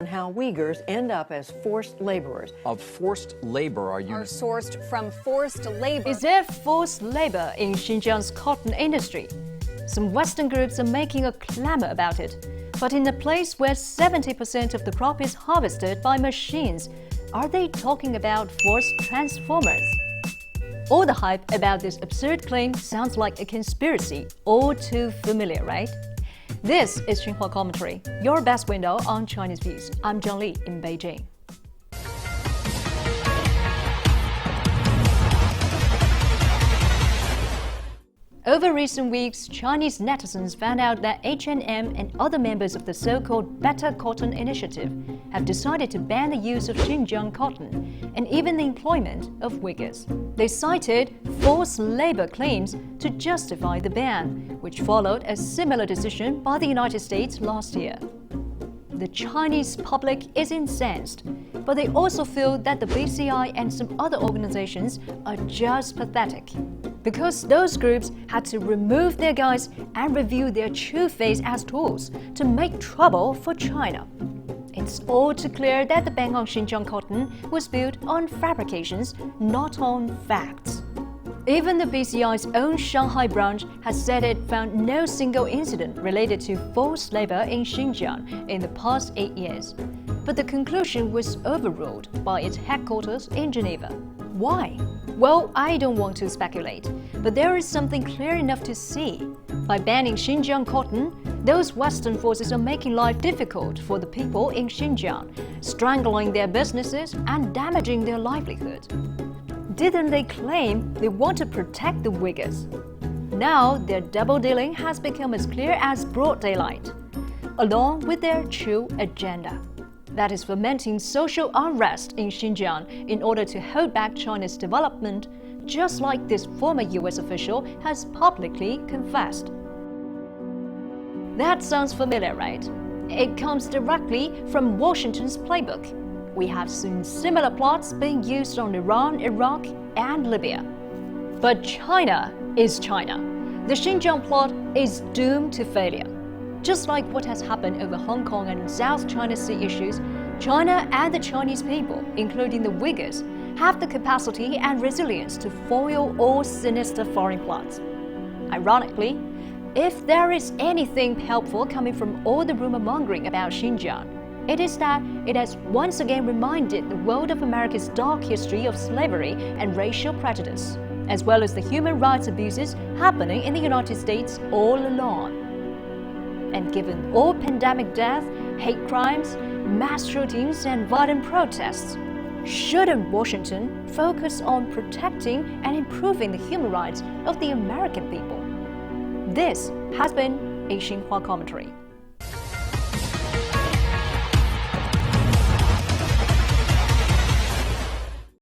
on how Uyghurs end up as forced laborers. Of forced labor are sourced from forced labor. Is there forced labor in Xinjiang's cotton industry? Some Western groups are making a clamor about it. But in a place where 70% of the crop is harvested by machines, are they talking about forced transformers? All the hype about this absurd claim sounds like a conspiracy, all too familiar, right? This is Xinhua Commentary, your best window on Chinese views. I'm Zhang Li in Beijing. Over recent weeks, Chinese netizens found out that H&M and other members of the so-called Better Cotton Initiative have decided to ban the use of Xinjiang cotton and even the employment of Uyghurs. They cited forced labor claims to justify the ban, which followed a similar decision by the United States last year. The Chinese public is incensed, but they also feel that the BCI and some other organizations are just pathetic, because those groups had to remove their guys and review their true face as tools to make trouble for China. It's all too clear that the ban on Xinjiang cotton was built on fabrications, not on facts. Even the BCI's own Shanghai branch has said it found no single incident related to forced labor in Xinjiang in the past 8 years. But the conclusion was overruled by its headquarters in Geneva. Why? Well, I don't want to speculate, but there is something clear enough to see. By banning Xinjiang cotton, those Western forces are making life difficult for the people in Xinjiang, strangling their businesses and damaging their livelihood. Didn't they claim they want to protect the Uyghurs? Now their double-dealing has become as clear as broad daylight, along with their true agenda. That is fomenting social unrest in Xinjiang in order to hold back China's development, just like this former US official has publicly confessed. That sounds familiar, right? It comes directly from Washington's playbook. We have seen similar plots being used on Iran, Iraq, and Libya. But China is China. The Xinjiang plot is doomed to failure. Just like what has happened over Hong Kong and South China Sea issues, China and the Chinese people, including the Uyghurs, have the capacity and resilience to foil all sinister foreign plots. Ironically, if there is anything helpful coming from all the rumor mongering about Xinjiang, it is that it has once again reminded the world of America's dark history of slavery and racial prejudice, as well as the human rights abuses happening in the United States all along. And given all pandemic death, hate crimes, mass shootings, and violent protests, shouldn't Washington focus on protecting and improving the human rights of the American people? This has been a Xinhua Commentary.